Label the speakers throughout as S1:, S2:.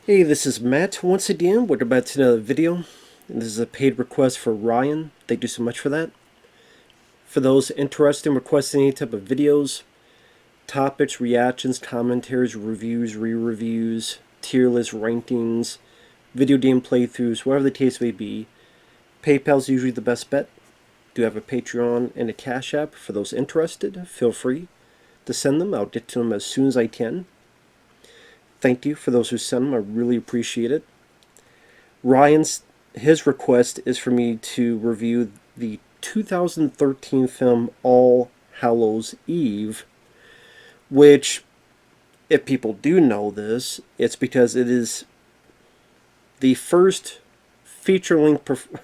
S1: Hey, this is Matt once again. We're about to another video. And this is a paid request for Ryan. Thank you so much for that. For those interested in requesting any type of videos, topics, reactions, commentaries, reviews, re-reviews, tier list rankings, video game playthroughs, whatever the case may be, PayPal's usually the best bet. Do have a Patreon and a Cash App for those interested. Feel free to send them. I'll get to them as soon as I can. Thank you for those who send them. I really appreciate it. His request is for me to review the 2013 film All Hallows Eve, which, if people do know this, it's because it is the first feature-length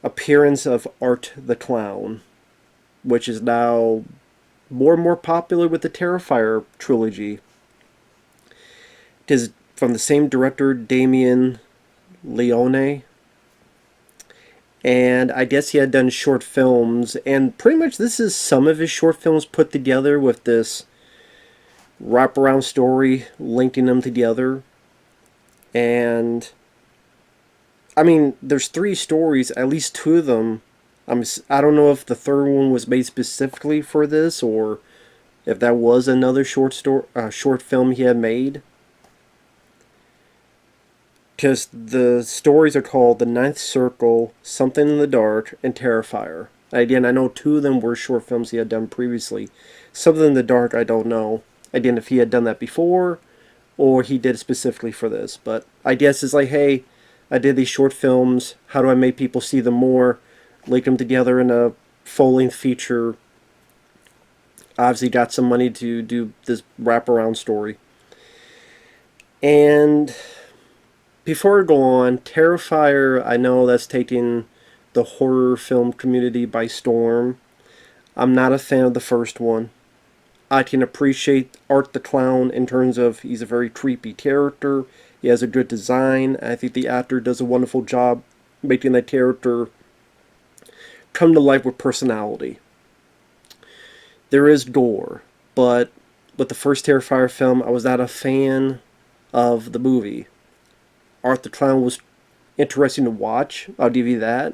S1: appearance of Art the Clown, which is now more and more popular with the Terrifier trilogy. It is from the same director, Damien Leone, and I guess he had done short films, and pretty much this is some of his short films put together with this wraparound story linking them together. And I mean, there's three stories, at least two of them. I don't know if the third one was made specifically for this or if that was another short film he had made. Because the stories are called The Ninth Circle, Something in the Dark, and Terrifier. Again, I know two of them were short films he had done previously. Something in the Dark, I don't know. Again, if he had done that before, or he did it specifically for this. But I guess it's like, hey, I did these short films. How do I make people see them more? Link them together in a full-length feature. Obviously got some money to do this wraparound story. And before I go on, Terrifier, I know that's taking the horror film community by storm. I'm not a fan of the first one. I can appreciate Art the Clown in terms of he's a very creepy character. He has a good design. I think the actor does a wonderful job making that character come to life with personality. There is gore, but with the first Terrifier film, I was not a fan of the movie. Art the Clown was interesting to watch. I'll give you that.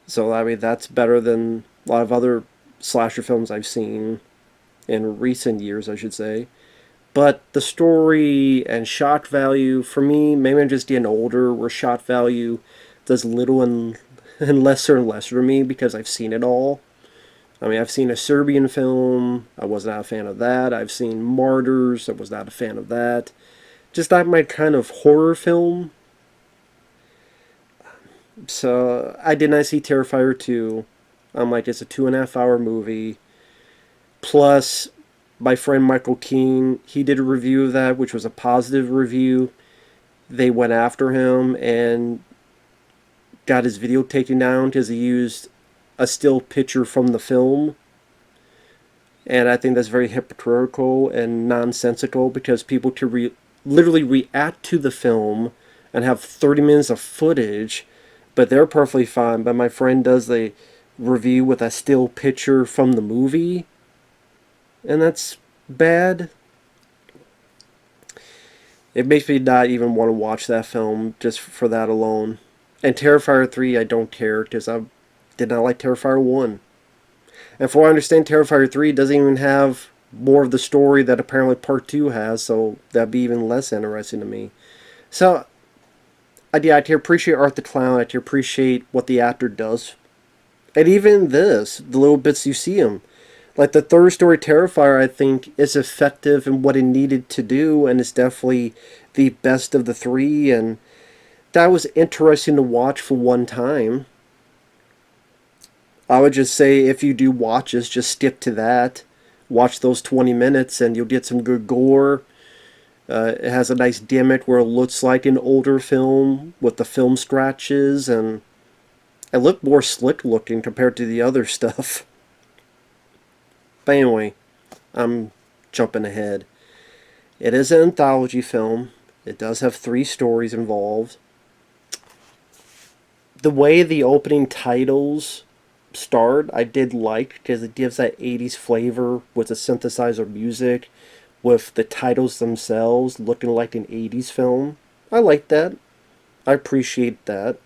S1: So, I mean, that's better than a lot of other slasher films I've seen in recent years, I should say. But the story and shock value, for me, maybe I'm just getting older, where shock value does little and lesser and lesser to me because I've seen it all. I mean, I've seen a Serbian film. I was not a fan of that. I've seen Martyrs. I was not a fan of that. Just not my kind of horror film. So I did not see Terrifier 2. I'm like, it's a 2.5 hour movie. Plus, my friend Michael Keane, he did a review of that, which was a positive review. They went after him and got his video taken down because he used a still picture from the film. And I think that's very hypocritical and nonsensical because people can literally react to the film and have 30 minutes of footage, but they're perfectly fine. But my friend does the review with a still picture from the movie, and that's bad. It makes me not even want to watch that film just for that alone. And Terrifier 3, I don't care because I did not like Terrifier 1. And for what I understand, Terrifier 3 doesn't even have more of the story that apparently Part 2 has, so that'd be even less interesting to me. So, I can appreciate Art the Clown, I can appreciate what the actor does. And even this, the little bits you see him. Like the third story, Terrifier, I think is effective in what it needed to do, and it's definitely the best of the three, and that was interesting to watch for one time. I would just say if you do watches, just skip to that. Watch those 20 minutes and you'll get some good gore. It has a nice gimmick where it looks like an older film with the film scratches, and it looked more slick looking compared to the other stuff. But anyway, I'm jumping ahead. It is an anthology film. It does have 3 stories involved. The way the opening titles start, I did like because it gives that 80s flavor with the synthesizer music, with the titles themselves looking like an 80s film. I like that. I appreciate that.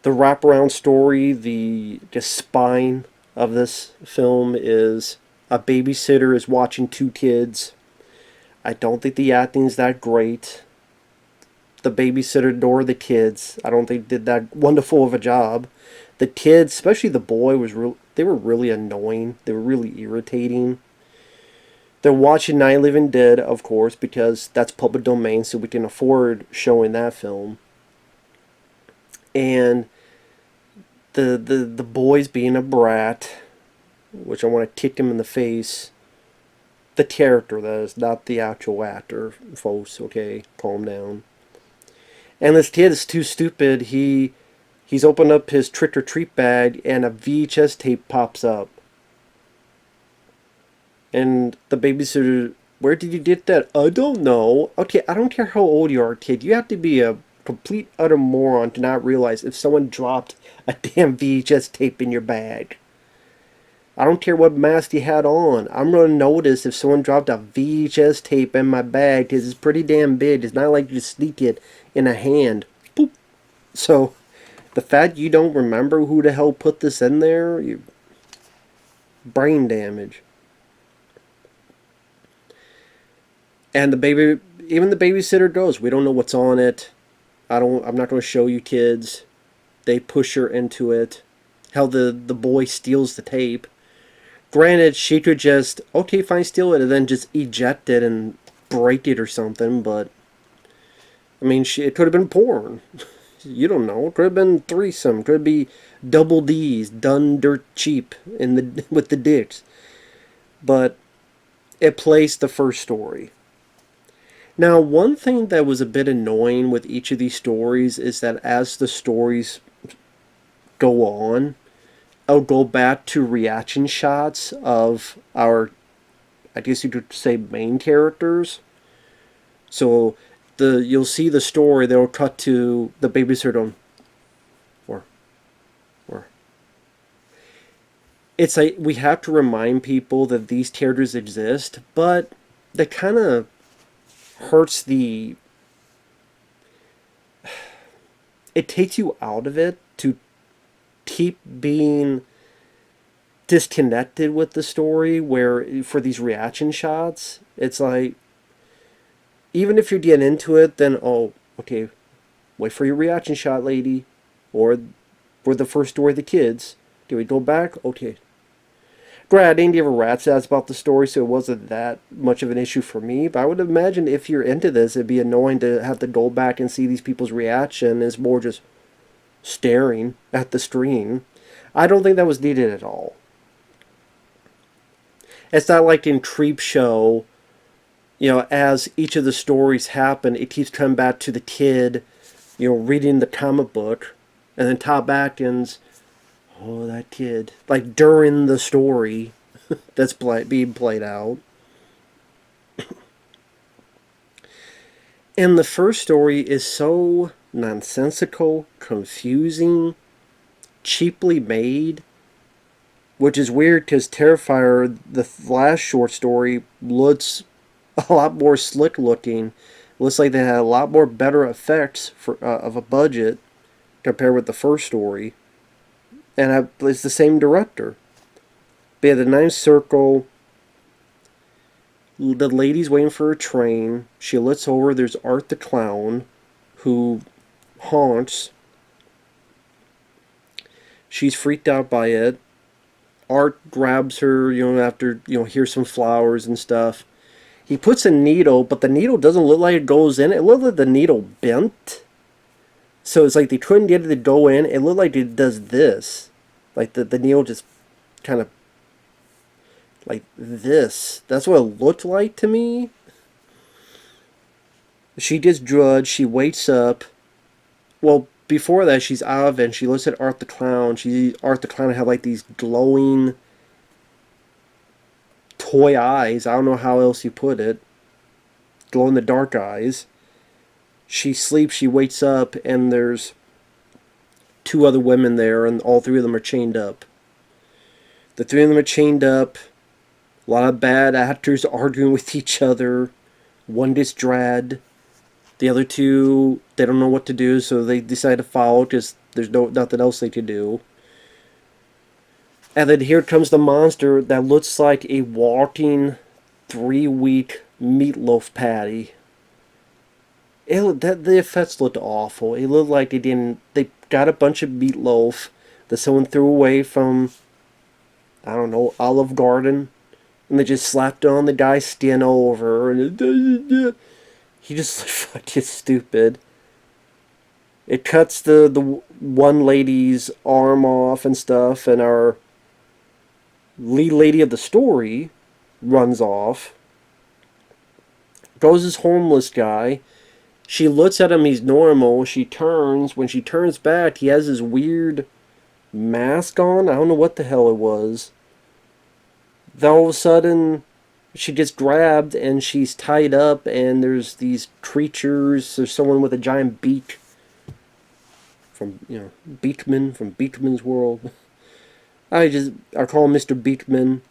S1: The wraparound story, the spine of this film is a babysitter is watching two kids. I don't think the acting's that great. The babysitter nor the kids, I don't think did that wonderful of a job. The kids, especially the boy, they were really annoying. They were really irritating. They're watching Night of the Living Dead, of course, because that's public domain, so we can afford showing that film. And the boy's being a brat, which I want to kick him in the face. The character, that is, not the actual actor, folks. Okay, calm down. And this kid is too stupid. He's opened up his trick or treat bag, and a VHS tape pops up. And the babysitter, where did you get that? I don't know. Okay, I don't care how old you are, kid. You have to be a complete utter moron to not realize if someone dropped a damn VHS tape in your bag. I don't care what mask you had on. I'm going to notice if someone dropped a VHS tape in my bag because it's pretty damn big. It's not like you just sneak it in a hand. Boop. So, the fact you don't remember who the hell put this in there, brain damage. And even the babysitter goes, we don't know what's on it. I'm not going to show you kids. They push her into it. Hell, the boy steals the tape. Granted, she could just, okay, fine, steal it, and then just eject it and break it or something, but, I mean, it could have been porn. You don't know. It could have been threesome. It could be double D's, done dirt cheap with the dicks. But it plays the first story. Now, one thing that was a bit annoying with each of these stories is that as the stories go on, I'll go back to reaction shots of our, I guess you could say, main characters. So you'll see the story, they'll cut to the babysitter on, or. It's like we have to remind people that these characters exist, but that kind of hurts it takes you out of it to keep being disconnected with the story, where for these reaction shots, it's like, even if you're getting into it, then, oh, okay, wait for your reaction shot, lady. Or for the first story of the kids. Do we go back? Okay. Granted, I didn't give a rat's ass about the story, so it wasn't that much of an issue for me. But I would imagine if you're into this, it'd be annoying to have to go back and see these people's reaction. It's more just staring at the screen. I don't think that was needed at all. It's not like in Creepshow, as each of the stories happen, it keeps coming back to the kid, reading the comic book, and then Todd Atkins, oh, that kid, like during the story that's being played out. And the first story is so nonsensical, confusing, cheaply made, which is weird because Terrifier, the last short story, looks a lot more slick looking. It looks like they had a lot more better effects of a budget compared with the first story. And it's the same director. But yeah, the Ninth Circle, the lady's waiting for a train. She looks over, there's Art the Clown, who haunts. She's freaked out by it. Art grabs her, after, here's some flowers and stuff. He puts a needle, but the needle doesn't look like it goes in. It looked like the needle bent. So it's like they couldn't get it to go in. It looked like it does this. Like the needle just kind of like this. That's what it looked like to me. She gets drugged. She wakes up. Well, before that, she's out of it, and she looks at Art the Clown. Art the Clown had like these glowing toy eyes. I don't know how else you put it. Glow in the dark eyes. She sleeps, she wakes up, and there's two other women there, and all three of them are chained up. The three of them are chained up. A lot of bad actors arguing with each other. One gets dragged. The other two, they don't know what to do, so they decide to follow because there's nothing else they can do. And then here comes the monster that looks like a walking 3-week meatloaf patty. The effects looked awful. It looked like they got a bunch of meatloaf that someone threw away from, I don't know, Olive Garden, and they just slapped it on the guy's skin over, and he just looked fucking stupid. It cuts the one lady's arm off and stuff, and our lead lady of the story runs off. Goes this homeless guy. She looks at him, he's normal. She turns. When she turns back, he has this weird mask on. I don't know what the hell it was. Then all of a sudden, she gets grabbed and she's tied up, and there's these creatures. There's someone with a giant beak. From, Beakman, from Beakman's World. I call him Mr. Beakman.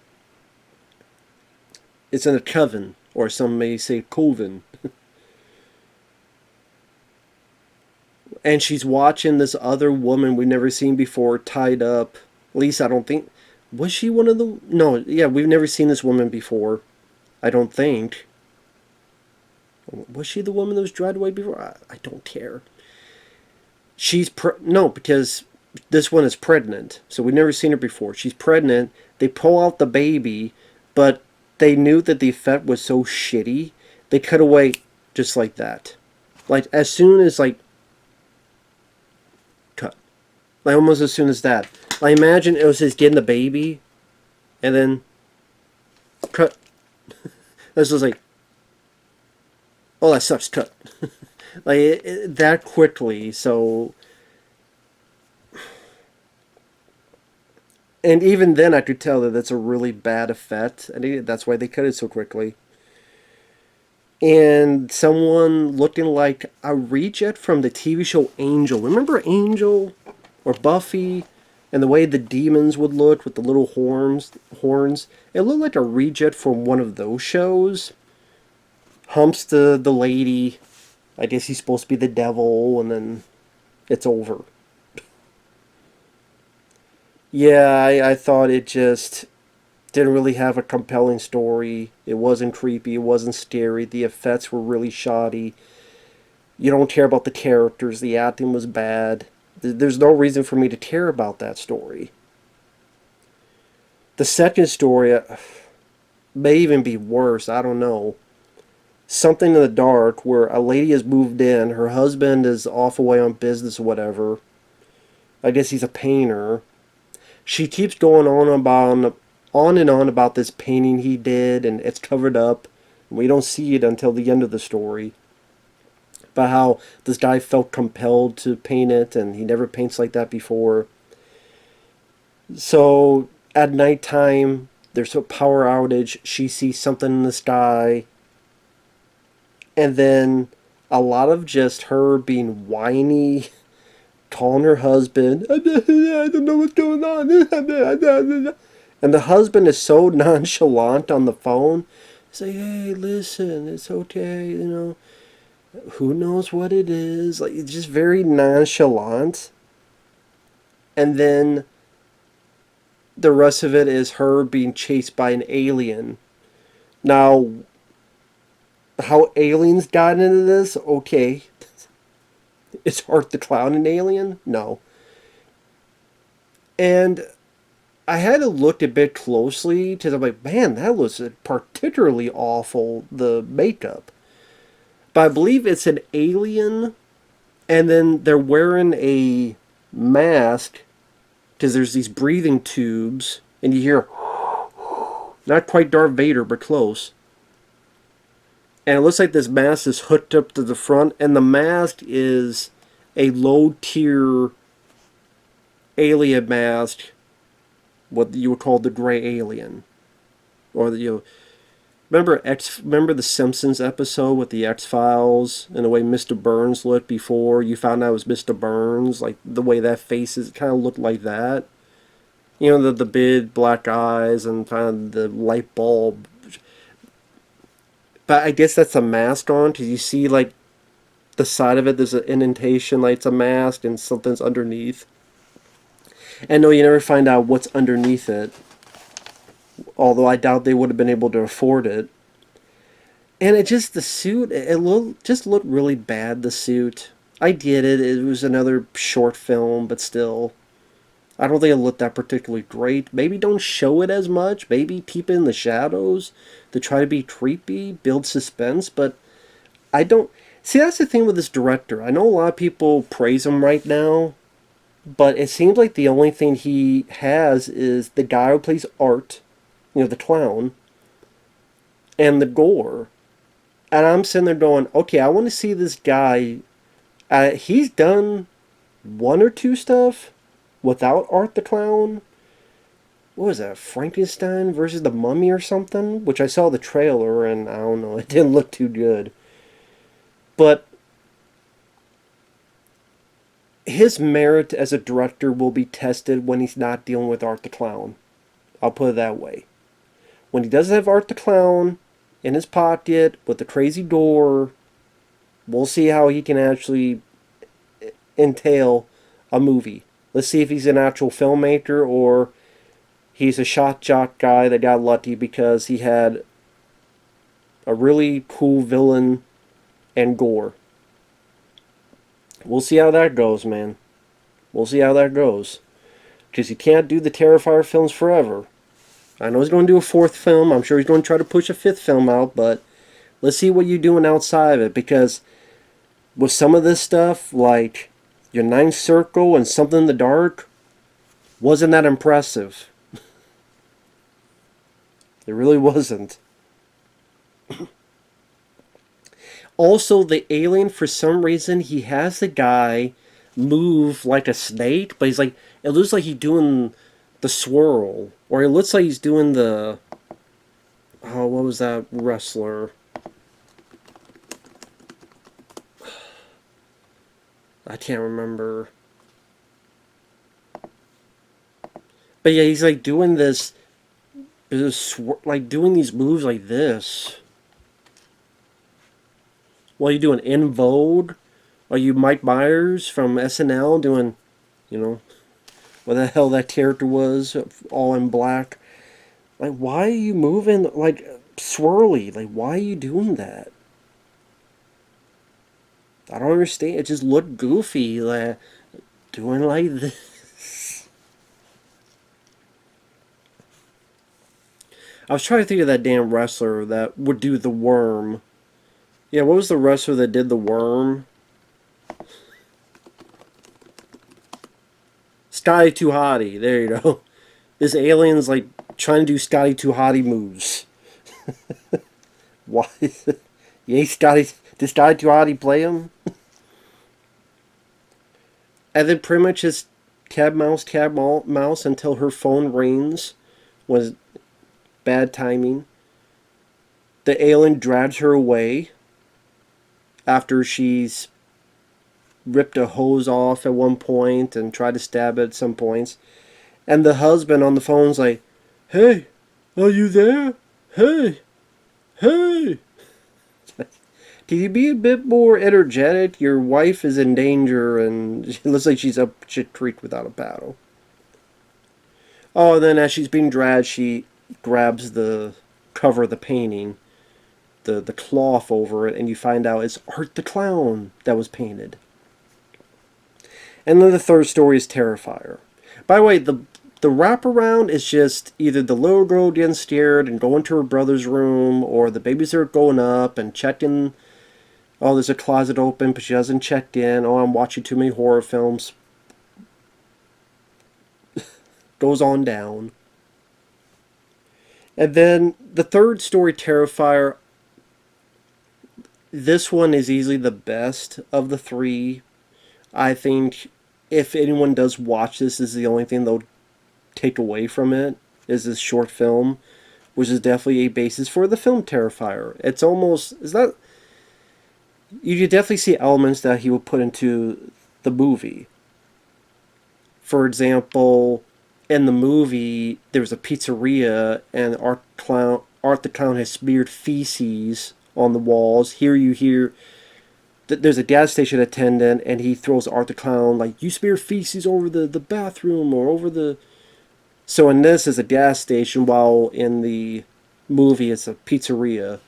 S1: It's in a coven, or some may say coven. And she's watching this other woman we've never seen before tied up. At least I don't think... Was she one of the... No, yeah, we've never seen this woman before. I don't think. Was she the woman that was dragged away before? I don't care. No, because this one is pregnant. So we've never seen her before. She's pregnant. They pull out the baby, but they knew that the effect was so shitty. They cut away just like that. Like, as soon as, cut. Like, almost as soon as that. I imagine it was just getting the baby, and then cut. This was like, oh, that sucks, cut. That quickly, so... And even then, I could tell that that's a really bad effect. I think that's why they cut it so quickly. And someone looking like a reject from the TV show Angel. Remember Angel? Or Buffy? And the way the demons would look with the little horns. It looked like a reject from one of those shows. Humps the lady. I guess he's supposed to be the devil, and then it's over. Yeah, I thought it just didn't really have a compelling story. It wasn't creepy, it wasn't scary, the effects were really shoddy. You don't care about the characters, the acting was bad. There's no reason for me to care about that story. The second story may even be worse, I don't know. Something in the Dark, where a lady has moved in, her husband is off away on business or whatever. I guess he's a painter. She keeps going on and on about this painting he did, and it's covered up. We don't see it until the end of the story. About how this guy felt compelled to paint it, and he never paints like that before. So, at nighttime, there's a power outage. She sees something in the sky. And then a lot of just her being whiny, calling her husband, I don't know what's going on. And the husband is so nonchalant on the phone. He's like, hey, listen, it's okay, who knows what it is. Like, it's just very nonchalant. And then the rest of it is her being chased by an alien. Now, how aliens got into this, okay. Is Art the Clown an alien? No. And I had to look a bit closely, because I'm like, man, that was particularly awful, the makeup. But I believe it's an alien, and then they're wearing a mask, because there's these breathing tubes, and you hear, not quite Darth Vader, but close. And it looks like this mask is hooked up to the front, and the mask is a low-tier alien mask, what you would call the gray alien. Or, remember the Simpsons episode with the X-Files, and the way Mr. Burns looked before you found out it was Mr. Burns? Like, the way that face is, kind of looked like that. You know, the big black eyes and kind of the light bulb. But I guess that's a mask on, because you see, like, the side of it, there's an indentation, like it's a mask and something's underneath. And no, you never find out what's underneath it. Although I doubt they would have been able to afford it. And it just, the suit, just looked really bad, the suit. I get it, it was another short film, but still. I don't think it looked that particularly great. Maybe don't show it as much. Maybe keep it in the shadows to try to be creepy, build suspense. But I don't. See, that's the thing with this director. I know a lot of people praise him right now, but it seems like the only thing he has is the guy who plays Art, the clown, and the gore. And I'm sitting there going, okay, I want to see this guy. He's done one or two stuff without Art the Clown. What was that? Frankenstein versus the Mummy or something? Which I saw the trailer and I don't know, it didn't look too good. But his merit as a director will be tested when he's not dealing with Art the Clown. I'll put it that way. When he doesn't have Art the Clown in his pocket with the crazy door, we'll see how he can actually entail a movie. Let's see if he's an actual filmmaker or he's a shot jock guy that got lucky because he had a really cool villain and gore. We'll see how that goes, man. We'll see how that goes. Because you can't do the Terrifier films forever. I know he's going to do a fourth film. I'm sure he's going to try to push a fifth film out, but let's see what you're doing outside of it. Because with some of this stuff, like your Ninth Circle and Something in the Dark, wasn't that impressive. It really wasn't. Also, the alien, for some reason, he has the guy move like a snake, but he's like, it looks like he's doing the swirl. Or it looks like he's doing the, oh, what was that wrestler? I can't remember. But yeah, he's like doing this like doing these moves like this. What are you doing? In Vogue? Are you Mike Myers from SNL doing, what the hell that character was, all in black? Like, why are you moving, like, swirly? Like, why are you doing that? I don't understand. It just looked goofy, like, doing like this. I was trying to think of that damn wrestler that would do the worm. Yeah, what was the wrestler that did the worm? Scotty Too Hottie. There you go. This alien's like trying to do Scotty Too Hottie moves. Why? Yeah, Scotty. Did Scotty Too Hottie play him? And then pretty much just cab mouse until her phone rings was bad timing. The alien drags her away after she's ripped a hose off at one point and tried to stab it at some points. And the husband on the phone's like, "Hey, are you there? Hey, hey." Can you be a bit more energetic? Your wife is in danger and it looks like she's up shit creek without a paddle. Oh, and then as she's being dragged, she grabs the cover of the painting, the cloth over it, and you find out it's Art the Clown that was painted. And then the third story is Terrifier. By the way, the wraparound is just either the little girl getting scared and going to her brother's room, or the babysitter going up and checking. Oh, there's a closet open, but she hasn't checked in. Oh, I'm watching too many horror films. Goes on down. And then the third story, Terrifier. This one is easily the best of the three. I think if anyone does watch this, this is the only thing they'll take away from it, is this short film, which is definitely a basis for the film Terrifier. It's almost, is that, you could definitely see elements that he would put into the movie. For example, in the movie, there's a pizzeria, and Art the Clown has smeared feces on the walls. Here you hear there's a gas station attendant, and he throws Art the Clown like, "You smear feces over the bathroom or over the." So in this is a gas station, while in the movie it's a pizzeria.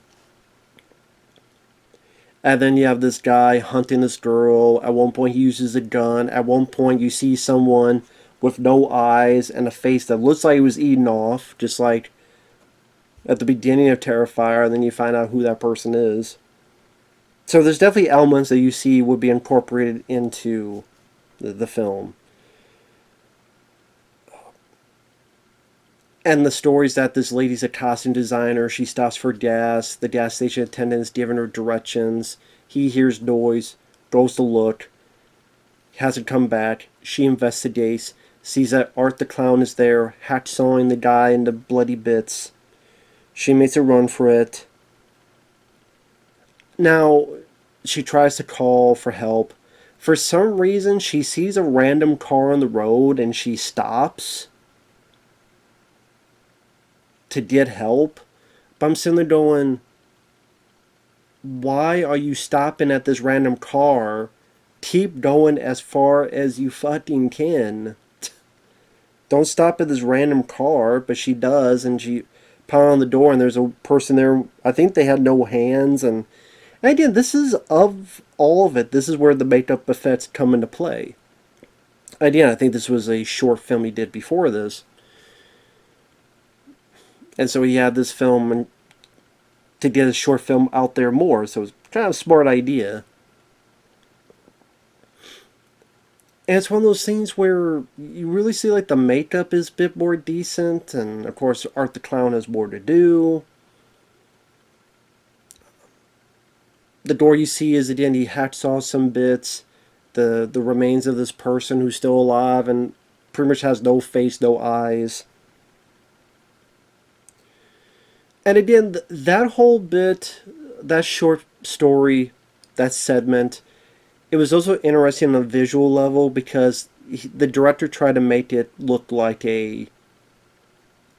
S1: And then you have this guy hunting this girl. At one point, he uses a gun. At one point, you see someone with no eyes and a face that looks like it was eaten off, just like at the beginning of Terrifier, and then you find out who that person is. So there's definitely elements that you see would be incorporated into the film. And the stories that this lady's a costume designer. She stops for gas. The gas station attendant is giving her directions. He hears noise, goes to look, hasn't come back. She investigates, sees that Art the Clown is there, hacksawing the guy into bloody bits. She makes a run for it. Now, she tries to call for help. For some reason, she sees a random car on the road and she stops to get help. But I'm sitting there going, why are you stopping at this random car? Keep going as far as you fucking can. Don't stop at this random car. But she does, and she pounds on the door, and there's a person there. I think they had no hands, and again, this is, of all of it, this is where the makeup effects come into play. Again, I think this was a short film he did before this. And so he had this film to get his short film out there more. So it's kind of a smart idea. And it's one of those things where you really see like the makeup is a bit more decent. And of course, Art the Clown has more to do. The door you see is, again, he hacksaws some bits. The remains of this person who's still alive and pretty much has no face, no eyes. And again, that whole bit, that short story, that segment, it was also interesting on a visual level because the director tried to make it look like a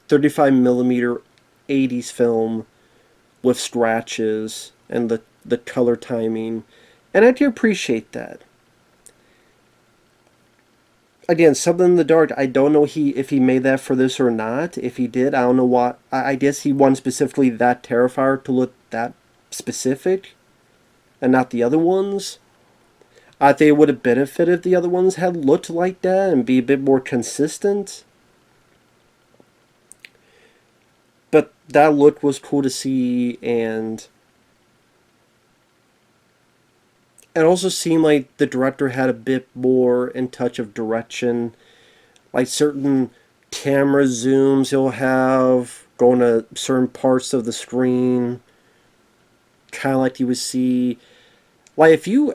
S1: 35mm 80s film with scratches and the color timing. And I do appreciate that. Again, something in the dark. I don't know if he made that for this or not. If he did, I don't know what. I guess he wanted specifically that Terrifier to look that specific, and not the other ones. I think it would have benefited if the other ones had looked like that and be a bit more consistent. But that look was cool to see, and it also seemed like the director had a bit more in touch of direction. Like certain camera zooms he'll have going to certain parts of the screen. Kind of like you would see. Like if you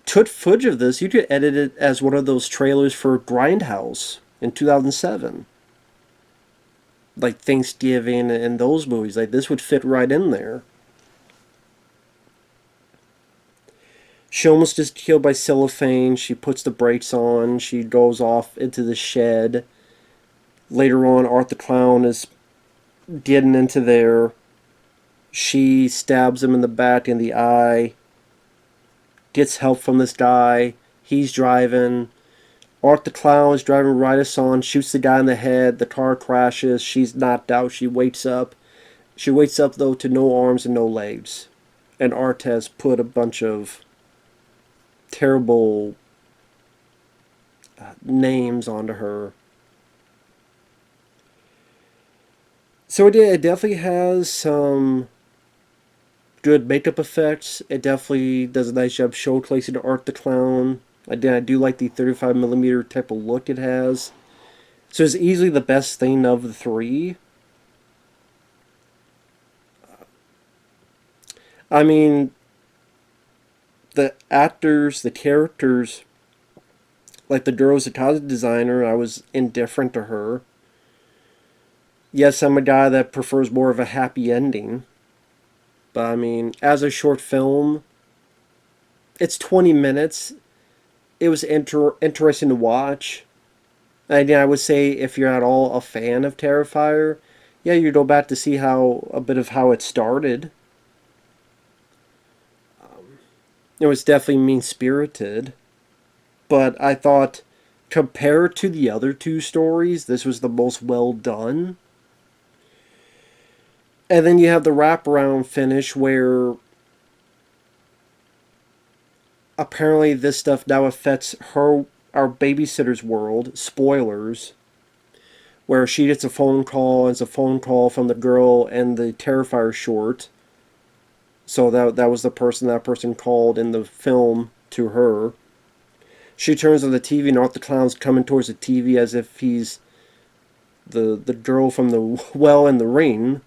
S1: took footage of this, you could edit it as one of those trailers for Grindhouse in 2007. Like Thanksgiving and those movies. Like this would fit right in there. She almost gets killed by cellophane. She puts the brakes on. She goes off into the shed. Later on, Art the Clown is getting into there. She stabs him in the back in the eye. Gets help from this guy. He's driving. Art the Clown is driving right us on. Shoots the guy in the head. The car crashes. She's knocked out. She wakes up. She wakes up, though, to no arms and no legs. And Art has put a bunch of terrible names onto her. So it definitely has some good makeup effects. It definitely does a nice job showcasing Art the Clown. I do like the 35mm type of look it has. So it's easily the best thing of the three. I mean, the actors, the characters, like the girl's a costume designer, I was indifferent to her. Yes, I'm a guy that prefers more of a happy ending. But I mean, as a short film, it's 20 minutes. It was interesting to watch. And yeah, I would say if you're at all a fan of Terrifier, yeah, you go back to see how a bit of how it started. It was definitely mean spirited, but I thought compared to the other two stories, this was the most well done. And then you have the wraparound finish where apparently this stuff now affects her, our babysitter's world. Spoilers. Where she gets a phone call. It's a phone call from the girl and the Terrifier short. So that was the person that person called in the film to her. She turns on the TV and Art the Clown's coming towards the TV as if he's the girl from the well in the ring.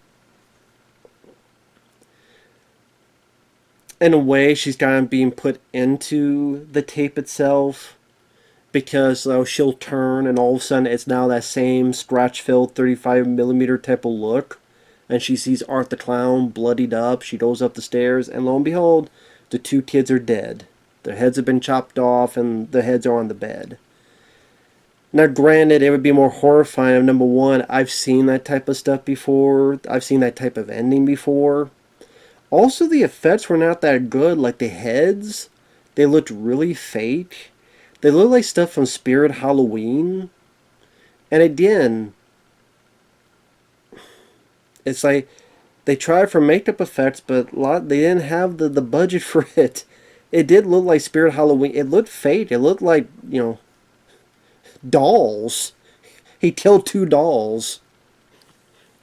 S1: In a way, she's kind of being put into the tape itself because she'll turn and all of a sudden it's now that same scratch-filled 35mm type of look. And she sees Art the Clown bloodied up. She goes up the stairs, and lo and behold, the two kids are dead. Their heads have been chopped off, and the heads are on the bed. Now, granted, it would be more horrifying. Number one, I've seen that type of stuff before. I've seen that type of ending before. Also, the effects were not that good. Like the heads, they looked really fake. They looked like stuff from Spirit Halloween. And again, it's like they tried for makeup effects, but they didn't have the budget for it. It did look like Spirit Halloween. It looked fake. It looked like, dolls. He killed two dolls.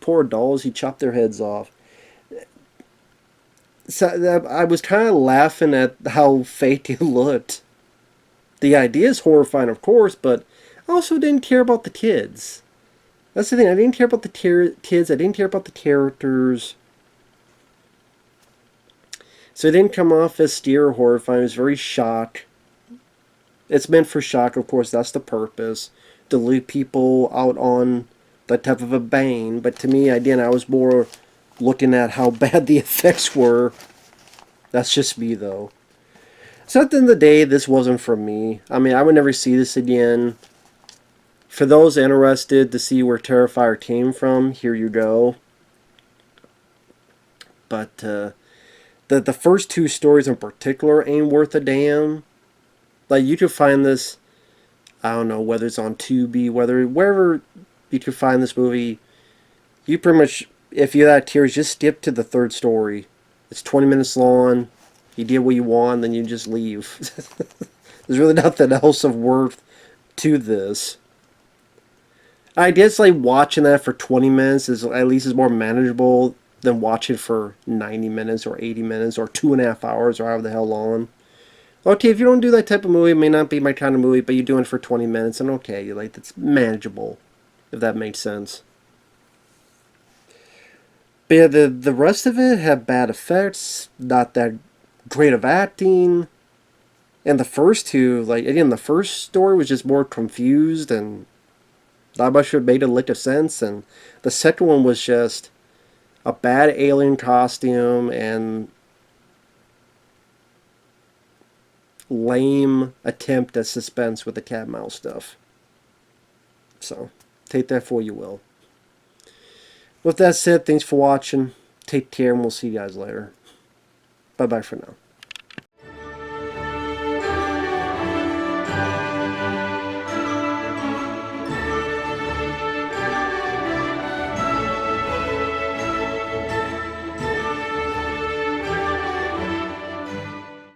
S1: Poor dolls. He chopped their heads off. So I was kind of laughing at how fake it looked. The idea is horrifying, of course, but I also didn't care about the kids. That's the thing. I didn't care about the kids. I didn't care about the characters. So it didn't come off as scary or horrifying. It was very shock. It's meant for shock, of course. That's the purpose. To leave people out on that type of a bang. But to me, again, I was more looking at how bad the effects were. That's just me, though. So at the end of the day, this wasn't for me. I mean, I would never see this again. For those interested to see where Terrifier came from, here you go. But the first two stories in particular ain't worth a damn. Like, you could find this, I don't know, whether it's on Tubi, wherever you could find this movie, you pretty much, if you had tears, just skip to the third story. It's 20 minutes long. You did what you want, then you just leave. There's really nothing else of worth to this. I guess like watching that for 20 minutes is at least is more manageable than watching for 90 minutes or 80 minutes or 2.5 hours or however the hell long. Okay, if you don't do that type of movie, it may not be my kind of movie, but you're doing it for 20 minutes, and okay, like it's manageable, if that makes sense. But yeah, the rest of it had bad effects, not that great of acting. And the first two, like again, the first story was just more confused and not much of it made a lick of sense, and the second one was just a bad alien costume and lame attempt at suspense with the cat and mouse stuff. So, take that for you will. With that said, thanks for watching. Take care, and we'll see you guys later. Bye-bye for now.